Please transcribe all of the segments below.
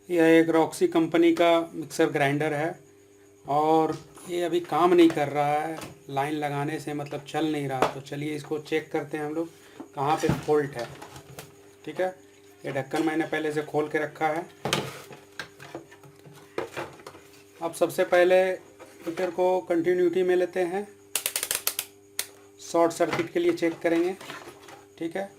यह एक Roxy company का मिक्सर ग्राइंडर है और ये अभी काम नहीं कर रहा है। लाइन लगाने से मतलब चल नहीं रहा। तो चलिए इसको चेक करते हैं हम लोग कहाँ पे फॉल्ट है। ठीक है, ये ढक्कन मैंने पहले से खोल के रखा है। अब सबसे पहले मीटर को कंटिन्यूटी में लेते हैं, शॉर्ट सर्किट के लिए चेक करेंगे। ठीक है,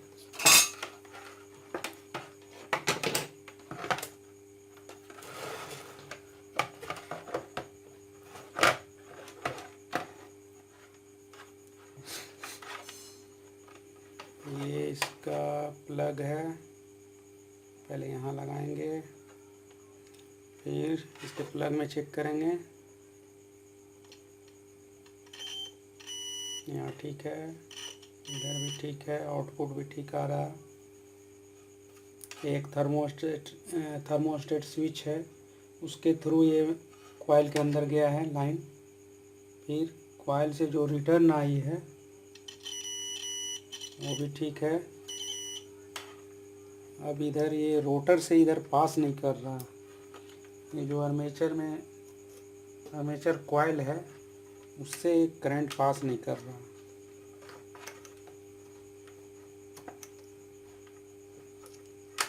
ये इसका प्लग है, पहले यहाँ लगाएंगे, फिर इसके प्लग में चेक करेंगे। यहाँ ठीक है, इधर भी ठीक है, आउटपुट भी ठीक आ रहा है। एक थर्मोस्टेट स्विच है, उसके थ्रू ये कॉइल के अंदर गया है लाइन। फिर कॉइल से जो रिटर्न आई है वो भी ठीक है। अब इधर ये रोटर से इधर पास नहीं कर रहा। ये जो आर्मेचर कॉइल है उससे करंट पास नहीं कर रहा।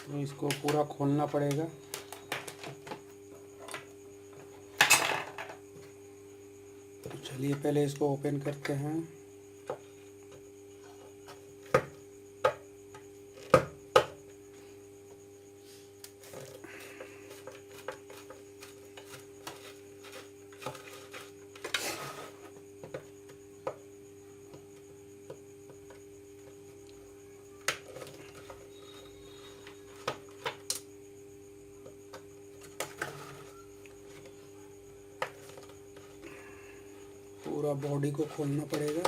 तो इसको पूरा खोलना पड़ेगा। तो चलिए पहले इसको ओपन करते हैं। पूरा बॉडी को खोलना पड़ेगा।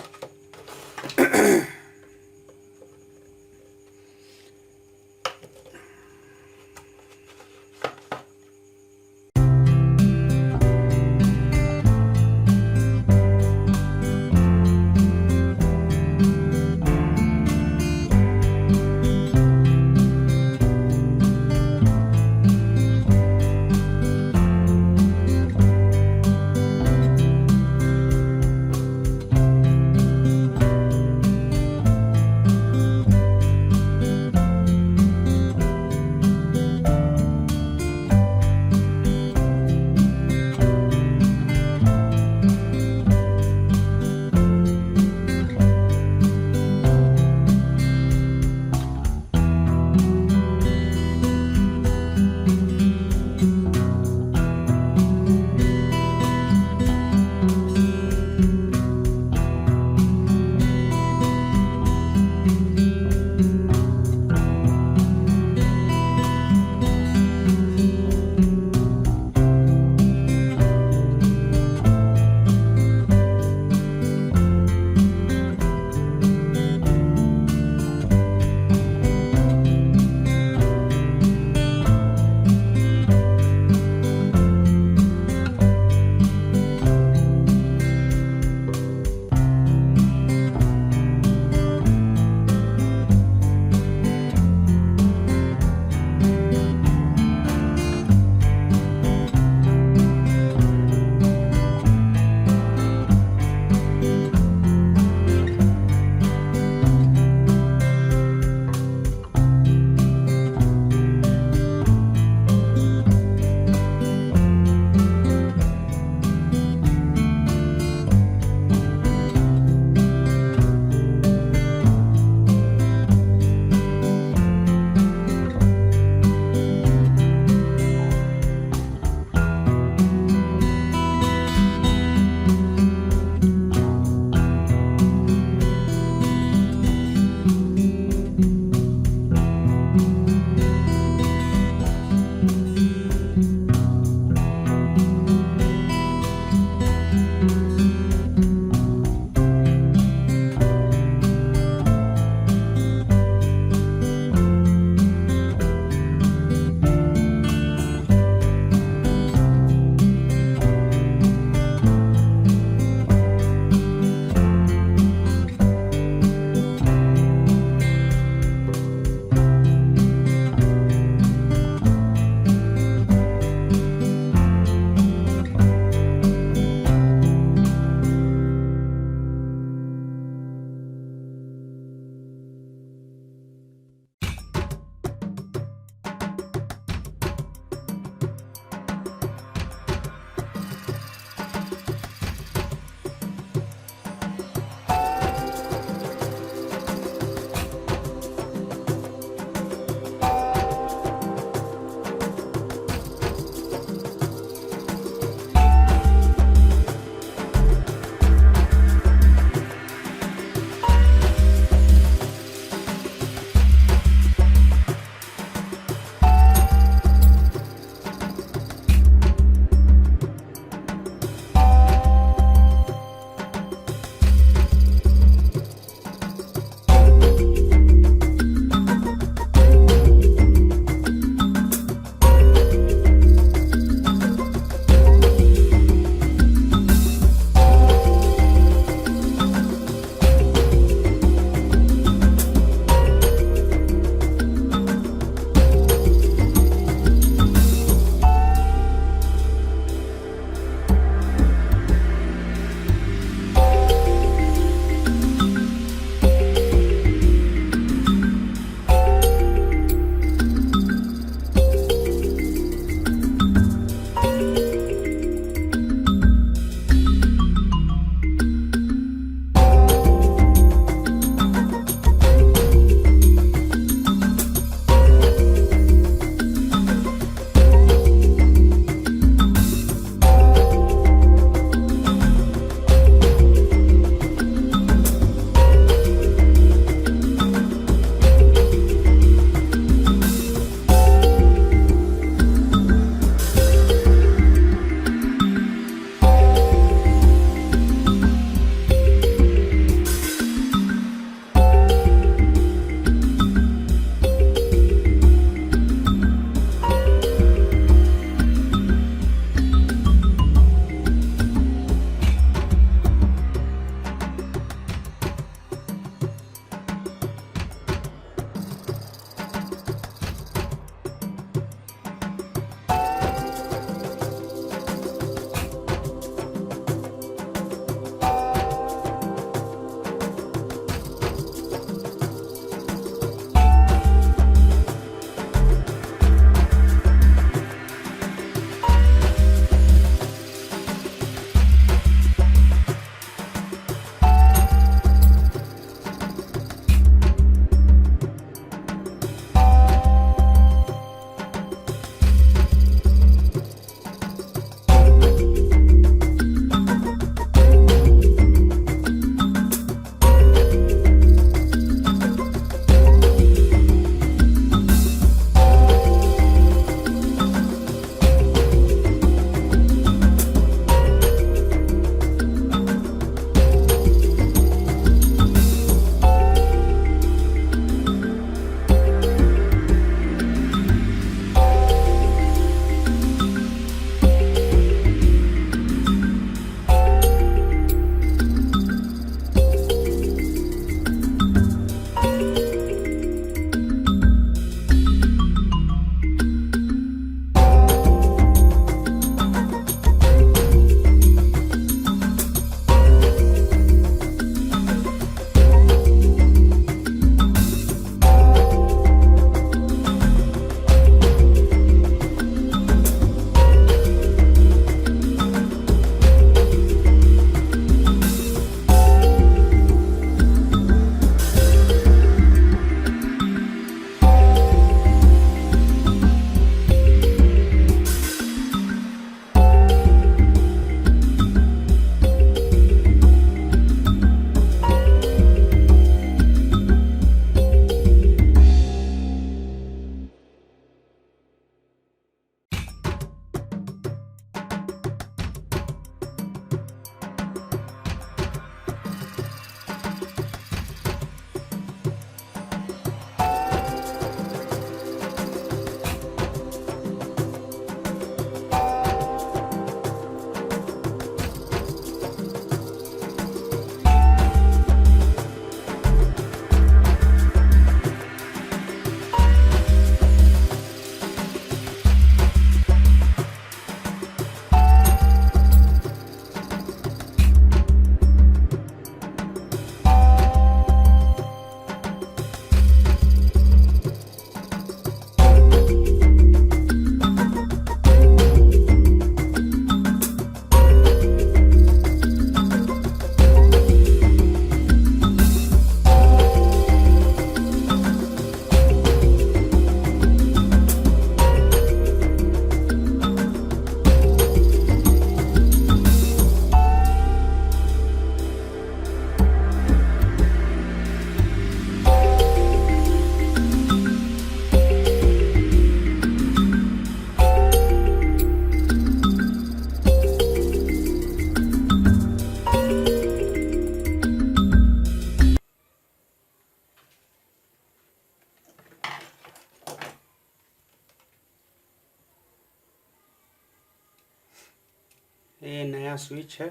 ये नया स्विच है,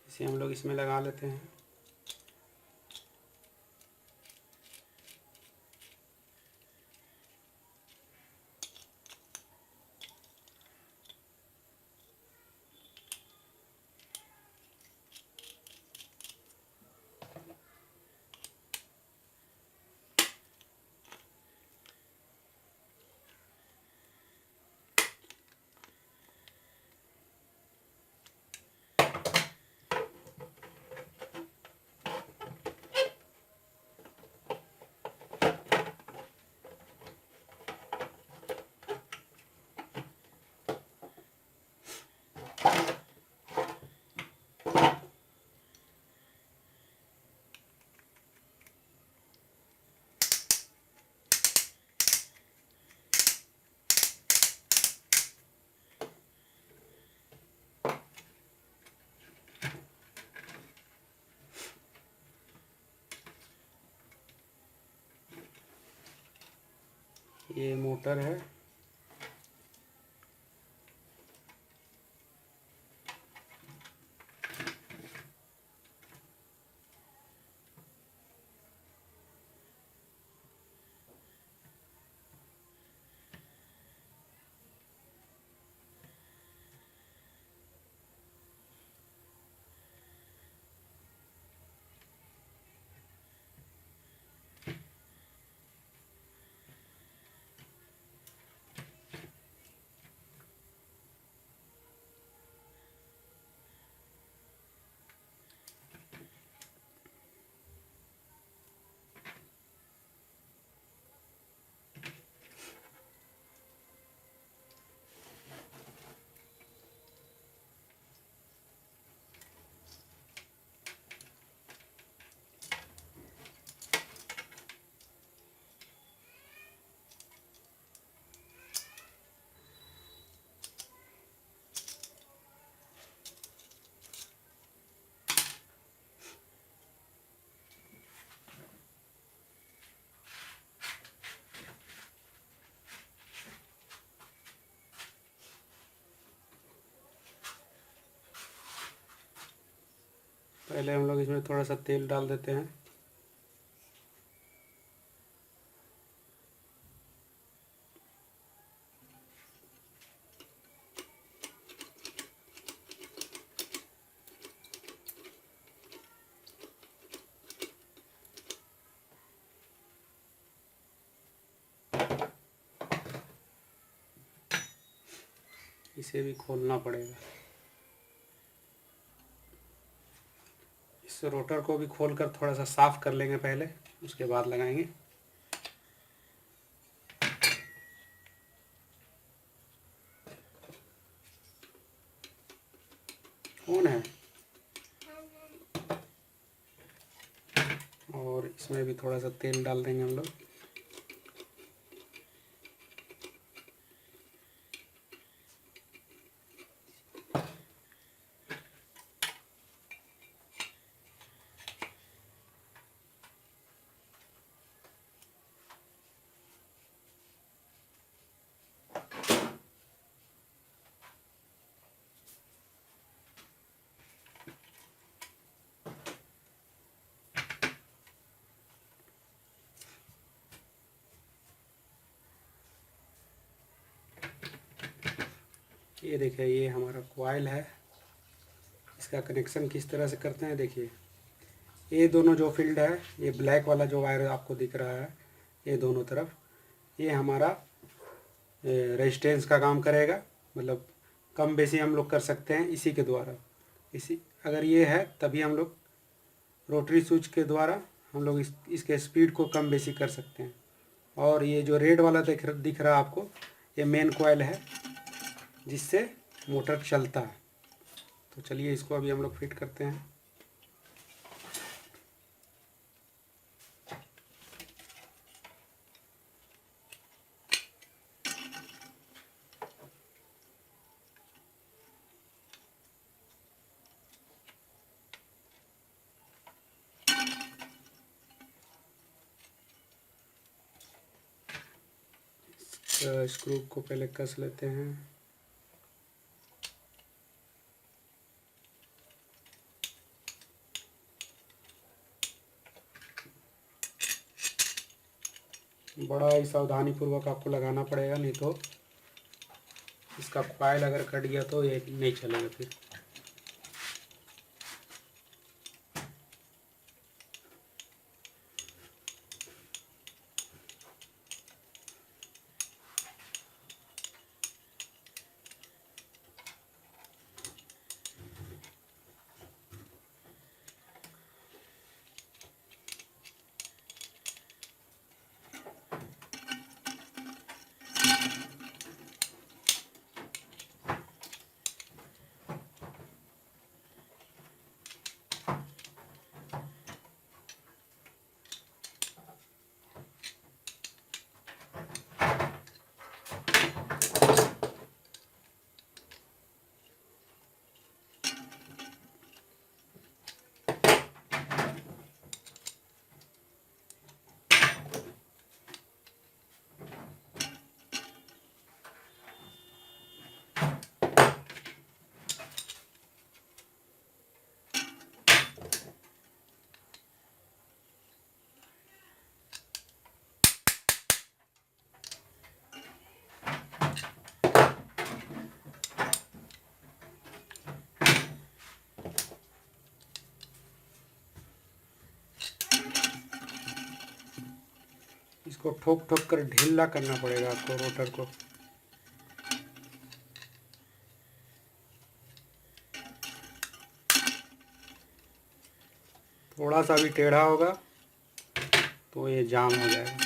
इसे हम लोग इसमें लगा लेते हैं। ये मोटर है, पहले हम लोग इसमें थोड़ा सा तेल डाल देते हैं। इसे भी खोलना पड़ेगा। इस रोटर को भी खोलकर थोड़ा सा साफ कर लेंगे पहले, उसके बाद लगाएंगे। ऑन है, और इसमें भी थोड़ा सा तेल डाल देंगे हम लोग। ये देखिए, ये हमारा कॉइल है। इसका कनेक्शन किस तरह से करते हैं देखिए। ये दोनों जो फील्ड है, ये ब्लैक वाला जो वायर आपको दिख रहा है, ये दोनों तरफ, ये हमारा रेजिस्टेंस का काम करेगा। मतलब कम बेसी हम लोग कर सकते हैं इसी के द्वारा। इसी अगर ये है तभी हम लोग रोटरी स्विच के द्वारा हम लोग इसके स्पीड को कम बेसी कर सकते हैं। और ये जो रेड वाला दिख रहा है आपको, ये मेन कॉइल है जिससे मोटर चलता है। तो चलिए इसको अभी हम लोग फिट करते हैं। स्क्रू को पहले कस लेते हैं। बड़ा ही सावधानी पूर्वक आपको लगाना पड़ेगा, नहीं तो इसका कॉइल अगर कट गया तो ये नहीं चलेगा फिर। इसको ठोक ठोक कर ढीला करना पड़ेगा आपको रोटर को। थोड़ा सा भी टेढ़ा होगा तो ये जाम हो जाएगा।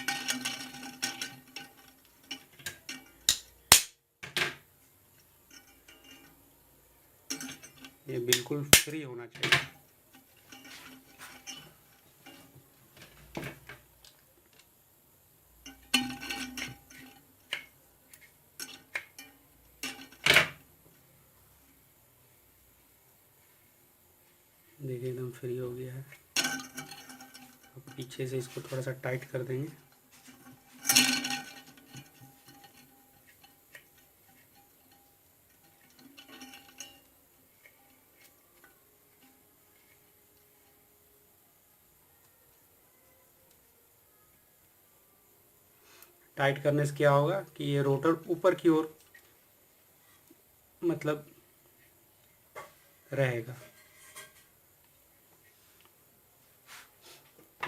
ये बिल्कुल फ्री होना चाहिए। देखिए एकदम फ्री हो गया है। अब पीछे से इसको थोड़ा सा टाइट कर देंगे। टाइट करने से क्या होगा कि ये रोटर ऊपर की ओर मतलब रहेगा।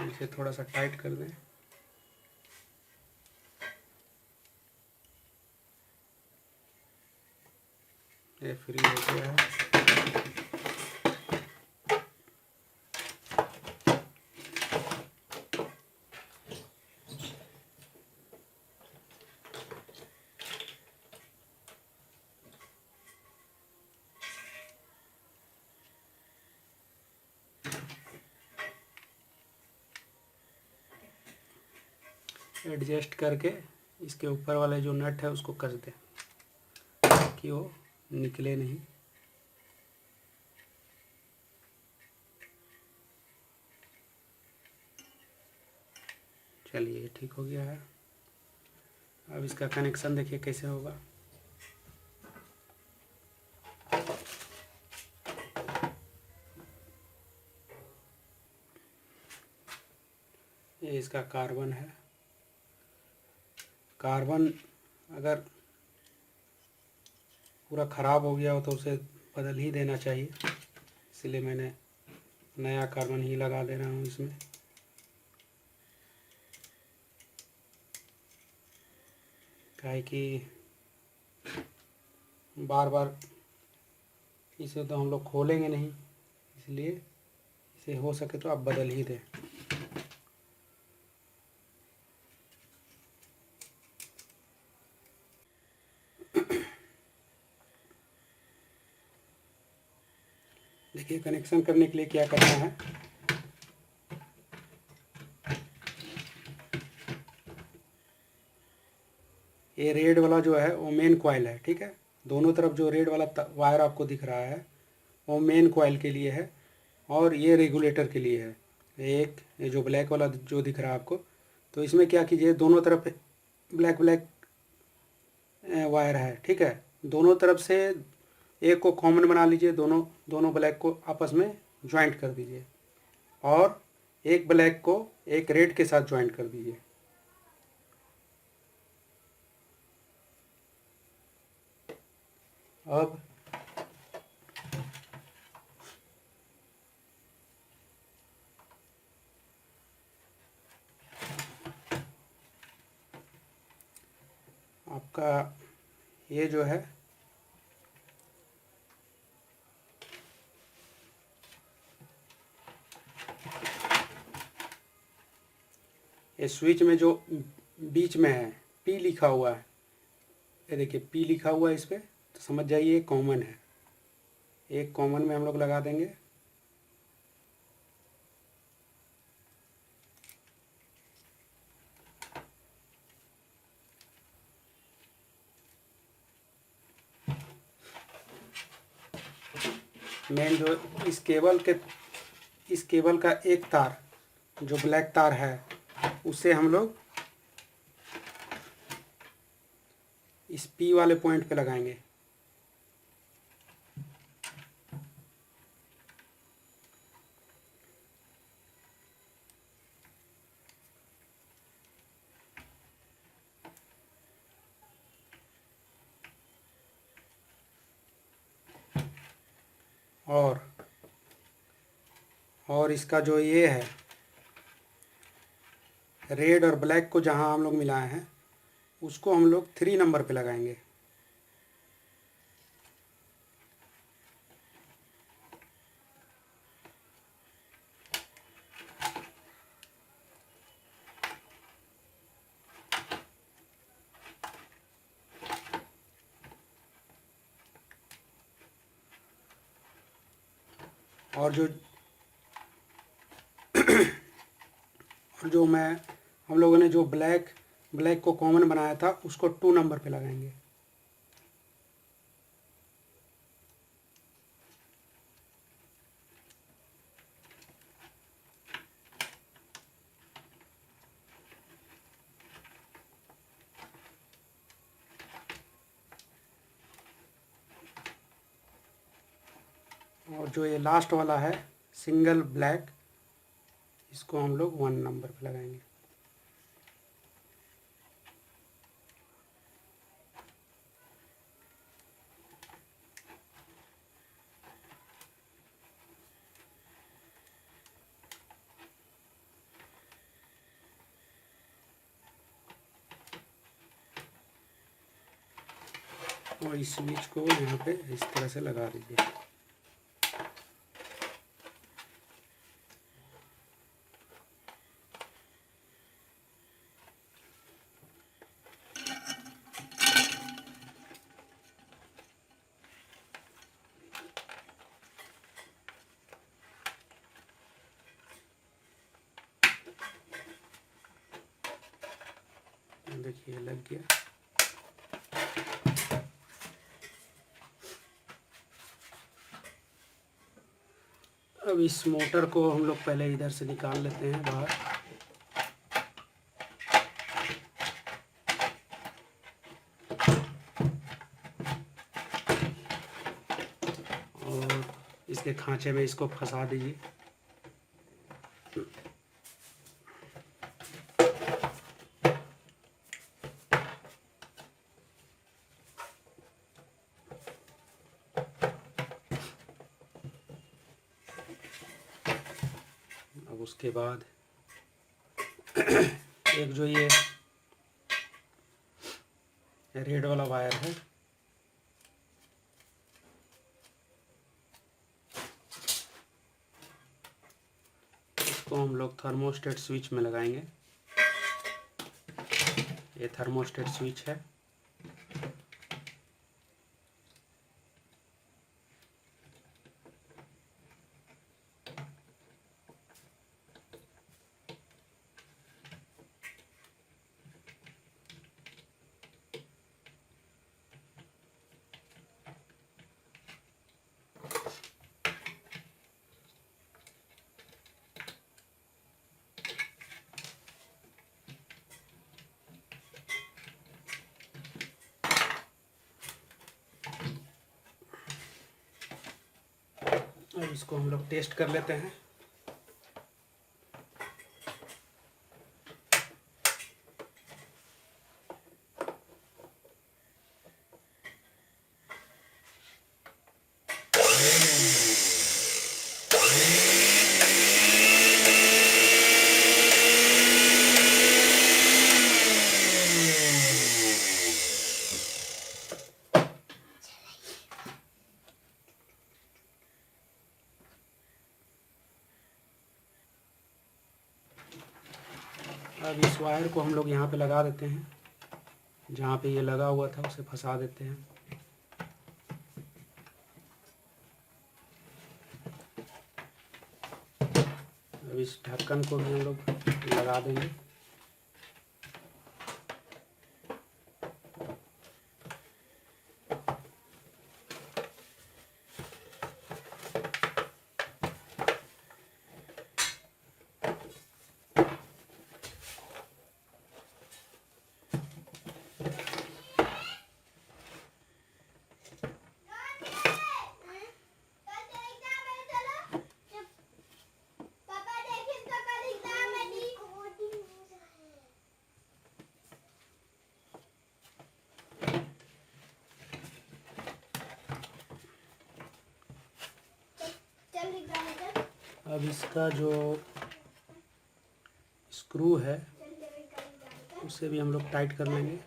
इसे थोड़ा सा टाइट कर दें। ये फ्री हो गया है। एडजस्ट करके इसके ऊपर वाले जो नट है उसको कस दें कि वो निकले नहीं। चलिए ठीक हो गया है। अब इसका कनेक्शन देखिए कैसे होगा। ये इसका कार्बन है। कार्बन अगर पूरा ख़राब हो गया हो तो उसे बदल ही देना चाहिए, इसलिए मैंने नया कार्बन ही लगा दे रहा हूँ इसमें। काहे कि बार बार इसे तो हम लोग खोलेंगे नहीं, इसलिए इसे हो सके तो आप बदल ही दें। देखिए कनेक्शन करने के लिए क्या करना है। ये रेड वाला जो है वो मेन कॉइल है, ठीक है। दोनों तरफ जो रेड वाला वायर आपको दिख रहा है वो मेन कॉइल के लिए है और ये रेगुलेटर के लिए है। एक ये जो ब्लैक वाला जो दिख रहा है आपको, तो इसमें क्या कीजिए, दोनों तरफ ब्लैक ब्लैक वायर है, ठीक है। दोनों तरफ से एक को कॉमन बना लीजिए, दोनों ब्लैक को आपस में ज्वाइंट कर दीजिए और एक ब्लैक को एक रेड के साथ ज्वाइंट कर दीजिए। अब आपका ये जो है ये स्विच में जो बीच में है पी लिखा हुआ है, ये देखिए पी लिखा हुआ है इस पर, तो समझ जाइए कॉमन है। एक कॉमन में हम लोग लगा देंगे। मेन जो इस केबल का एक तार जो ब्लैक तार है उसे हम लोग इस पी वाले पॉइंट पे लगाएंगे। और इसका जो ये है रेड और ब्लैक को जहां हम लोग मिलाए हैं उसको हम लोग 3 नंबर पे लगाएंगे। और जो मैं हम लोगों ने जो ब्लैक को कॉमन बनाया था उसको 2 नंबर पे लगाएंगे। और जो ये लास्ट वाला है सिंगल ब्लैक, इसको हम लोग 1 नंबर पे लगाएंगे। और इस स्विच को यहाँ पे इस तरह से लगा दीजिए। देखिए लग गया। अब इस मोटर को हम लोग पहले इधर से निकाल लेते हैं बाहर। और इसके खांचे में इसको फंसा दीजिए। अब उसके बाद एक जो ये रेड वाला वायर है इसको हम लोग थर्मोस्टेट स्विच में लगाएंगे। ये थर्मोस्टेट स्विच है। अब इसको हम लोग टेस्ट कर लेते हैं। अब इस वायर को हम लोग यहाँ पे लगा देते हैं, जहाँ पे ये लगा हुआ था उसे फंसा देते हैं। अब इस ढक्कन को भी हम लोग लगा देंगे। अब इसका जो स्क्रू है उसे भी हम लोग टाइट कर लेंगे।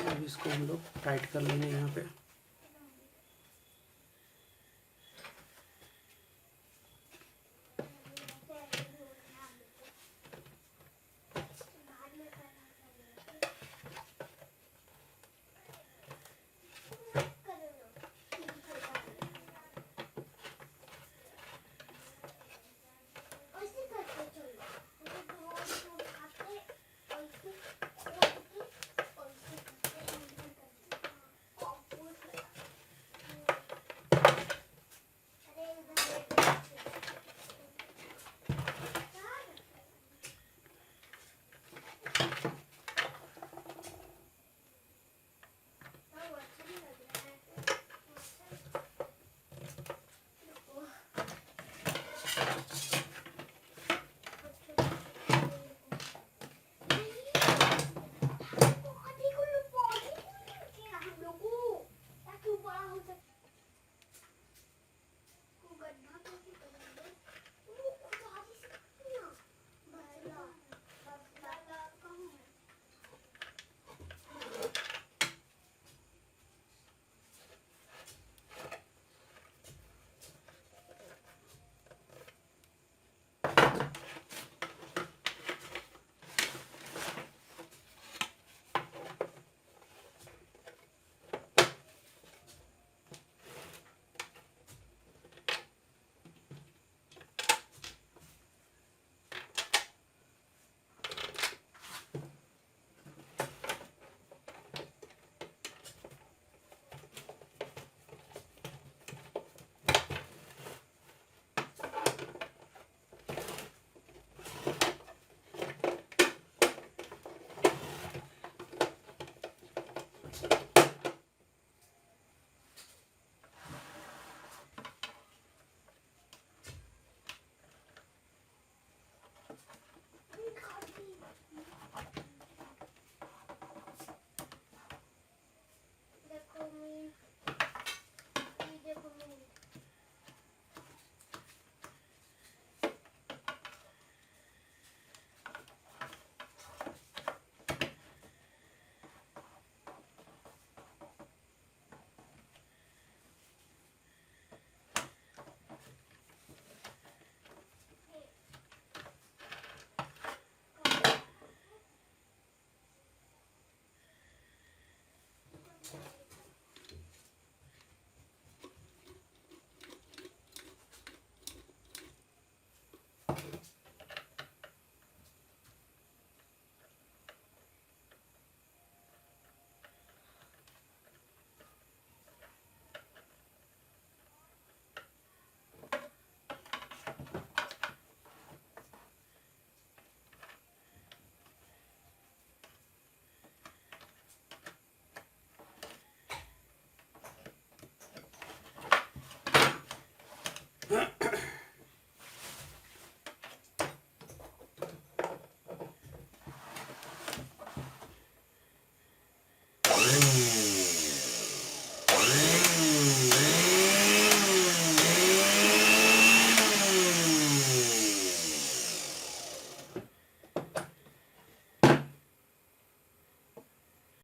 अब इसको हम लोग टाइट कर लेंगे यहाँ पे।